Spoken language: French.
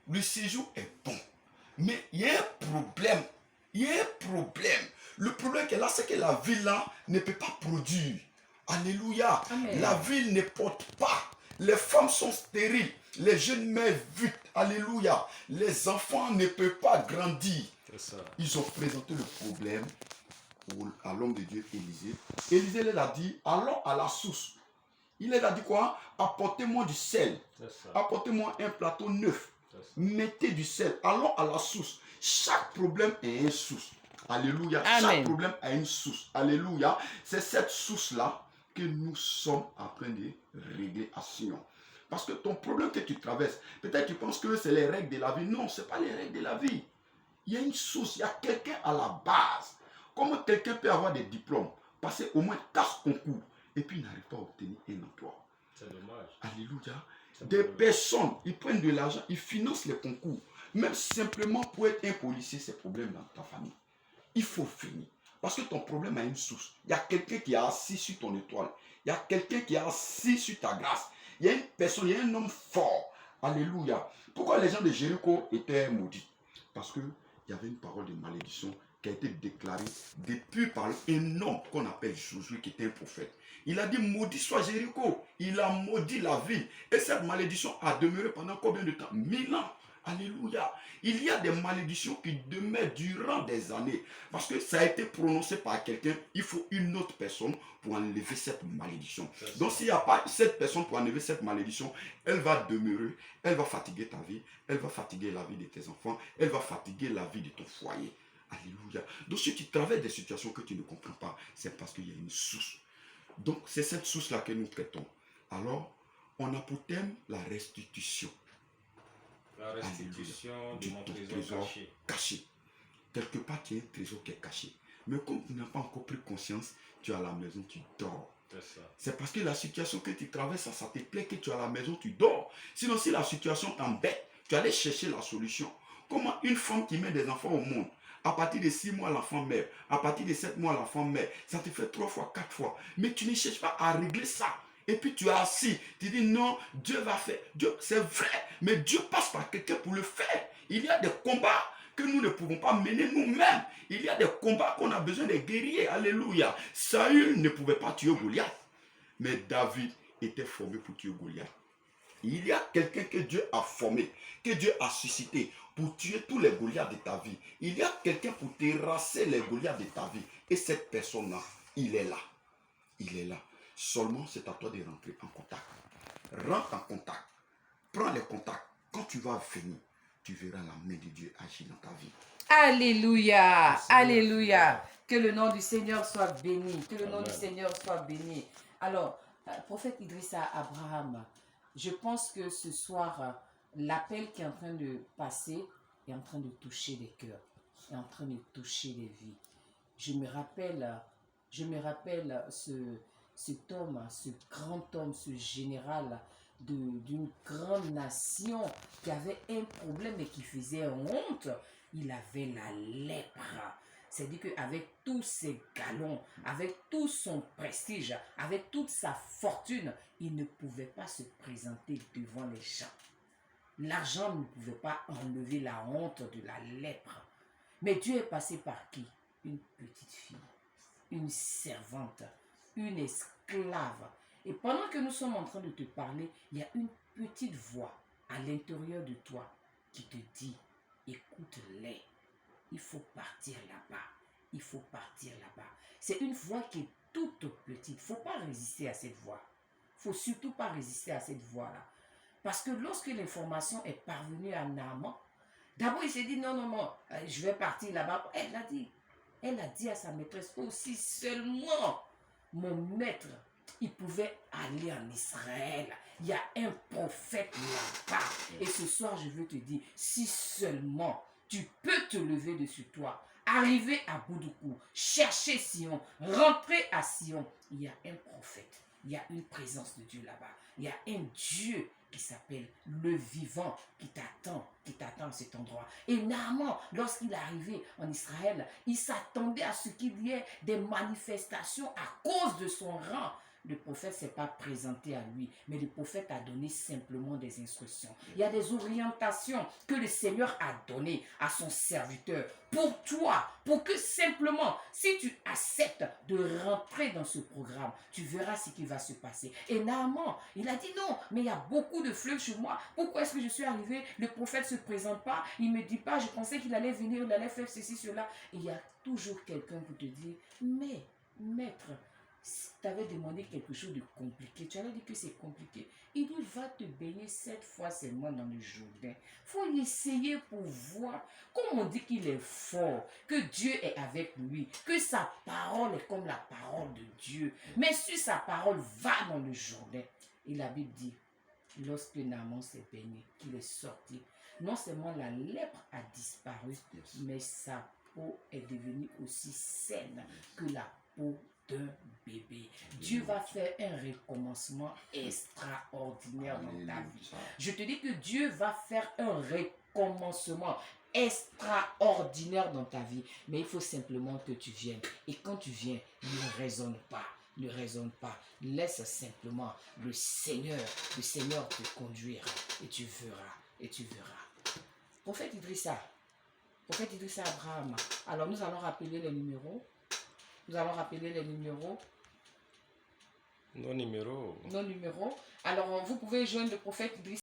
le séjour est bon. Mais il y a un problème. Il y a un problème. Le problème qui est là, c'est que la ville là ne peut pas produire. Alléluia. Amen. La ville ne porte pas. Les femmes sont stériles. Les jeunes mères vite. Alléluia. Les enfants ne peuvent pas grandir. Ils ont présenté le problème à l'homme de Dieu, Élisée. Élisée leur a dit, allons à la source. Il leur a dit quoi? Apportez-moi du sel. Apportez-moi un plateau neuf. Mettez du sel. Allons à la source. Chaque problème a une source. Alléluia. Amen. Chaque problème a une source. Alléluia. C'est cette source-là que nous sommes en train de régler à Sion. Parce que ton problème que tu traverses, peut-être tu penses que c'est les règles de la vie. Non, ce n'est pas les règles de la vie. Il y a une source, il y a quelqu'un à la base. Comment quelqu'un peut avoir des diplômes, passer au moins 4 concours, et puis n'arrive pas à obtenir un emploi? C'est dommage. Alléluia. Des personnes, ils prennent de l'argent, ils financent les concours. Même simplement pour être un policier, c'est problème dans ta famille. Il faut finir. Parce que ton problème a une source. Il y a quelqu'un qui est assis sur ton étoile. Il y a quelqu'un qui est assis sur ta grâce. Il y a une personne, il y a un homme fort. Alléluia. Pourquoi les gens de Jéricho étaient maudits? Parce qu'il y avait une parole de malédiction qui a été déclarée depuis par un homme qu'on appelle Josué, qui était un prophète. Il a dit, maudit soit Jéricho. Il a maudit la ville. Et cette malédiction a demeuré pendant combien de temps? 1000 ans. Alléluia. Il y a des malédictions qui demeurent durant des années. Parce que ça a été prononcé par quelqu'un. Il faut une autre personne pour enlever cette malédiction. Donc s'il n'y a pas cette personne pour enlever cette malédiction, elle va demeurer. Elle va fatiguer ta vie. Elle va fatiguer la vie de tes enfants. Elle va fatiguer la vie de ton foyer. Alléluia. Donc si tu traverses des situations que tu ne comprends pas, c'est parce qu'il y a une source. Donc c'est cette source-là que nous traitons. Alors, on a pour thème la restitution. La restitution de mon trésor caché. Caché. Quelque part, tu as un trésor qui est caché. Mais comme tu n'as pas encore pris conscience, tu es à la maison, tu dors. C'est parce que la situation que tu traverses, ça te plaît que tu es à la maison, tu dors. Sinon, si la situation t'embête, tu allais chercher la solution. Comment une femme qui met des enfants au monde, à partir de 6 mois, l'enfant meurt. À partir de 7 mois, l'enfant meurt. Ça te fait 3 fois, 4 fois. Mais tu ne cherches pas à régler ça. Et puis tu es assis, tu dis non, Dieu va faire. Dieu, c'est vrai, mais Dieu passe par quelqu'un pour le faire. Il y a des combats que nous ne pouvons pas mener nous-mêmes. Il y a des combats qu'on a besoin de guerriers. Alléluia. Saül ne pouvait pas tuer Goliath. Mais David était formé pour tuer Goliath. Il y a quelqu'un que Dieu a formé, que Dieu a suscité pour tuer tous les Goliaths de ta vie. Il y a quelqu'un pour terrasser les Goliaths de ta vie. Et cette personne-là, il est là. Il est là. Seulement, c'est à toi de rentrer en contact. Rentre en contact. Prends les contacts. Quand tu vas venir, tu verras la main de Dieu agir dans ta vie. Alléluia. Alléluia. Que le nom du Seigneur soit béni. Que le nom du Seigneur soit béni. Alors, prophète Idrissa Abraham, je pense que ce soir, l'appel qui est en train de passer est en train de toucher les cœurs, est en train de toucher les vies. Je me rappelle cet homme, ce grand homme, ce général d'une grande nation qui avait un problème et qui faisait honte. Il avait la lèpre. C'est-à-dire qu'avec tous ses galons, avec tout son prestige, avec toute sa fortune, il ne pouvait pas se présenter devant les gens. L'argent ne pouvait pas enlever la honte de la lèpre. Mais Dieu est passé par qui? Une petite fille, une servante, une esclave. Et pendant que nous sommes en train de te parler, il y a une petite voix à l'intérieur de toi qui te dit, écoute-les, il faut partir là-bas, il faut partir là-bas. C'est une voix qui est toute petite, il ne faut pas résister à cette voix. Il ne faut surtout pas résister à cette voix-là. Parce que lorsque l'information est parvenue à Naaman, d'abord il s'est dit, non, je vais partir là-bas. Elle a dit à sa maîtresse, aussi seulement mon maître, il pouvait aller en Israël. Il y a un prophète là-bas. Et ce soir, je veux te dire, si seulement tu peux te lever dessus toi, arriver à Boudoukou, chercher Sion, rentrer à Sion, il y a un prophète. Il y a une présence de Dieu là-bas. Il y a un Dieu qui s'appelle le vivant, qui t'attend à cet endroit. Et Naaman, lorsqu'il est arrivé en Israël, il s'attendait à ce qu'il y ait des manifestations à cause de son rang. Le prophète ne s'est pas présenté à lui, mais le prophète a donné simplement des instructions. Il y a des orientations que le Seigneur a données à son serviteur pour toi, pour que simplement, si tu acceptes de rentrer dans ce programme, tu verras ce qui va se passer. Et Naaman, il a dit non, mais il y a beaucoup de fleuves chez moi. Pourquoi est-ce que je suis arrivé? Le prophète ne se présente pas, il ne me dit pas, je pensais qu'il allait venir, il allait faire ceci, cela. Et il y a toujours quelqu'un qui te dit, mais maître, si tu avais demandé quelque chose de compliqué, tu allais dire que c'est compliqué. Il dit, va te baigner 7 fois seulement dans le Jourdain. Il faut essayer pour voir. Comme on dit qu'il est fort, que Dieu est avec lui, que sa parole est comme la parole de Dieu. Mais sur sa parole, va dans le Jourdain. Et la Bible dit, lorsque Naaman s'est baigné, qu'il est sorti, non seulement la lèpre a disparu, mais sa peau est devenue aussi saine que la peau d'un bébé. Dieu va faire un recommencement extraordinaire dans ta vie. Je te dis que Dieu va faire un recommencement extraordinaire dans ta vie. Mais il faut simplement que tu viennes. Et quand tu viens, ne raisonne pas. Ne raisonne pas. Laisse simplement le Seigneur te conduire. Et tu verras. Et tu verras. Prophète Idrissa Abraham. Alors nous allons rappeler les numéros. Nos numéros. Alors vous pouvez joindre le prophète Idrissa.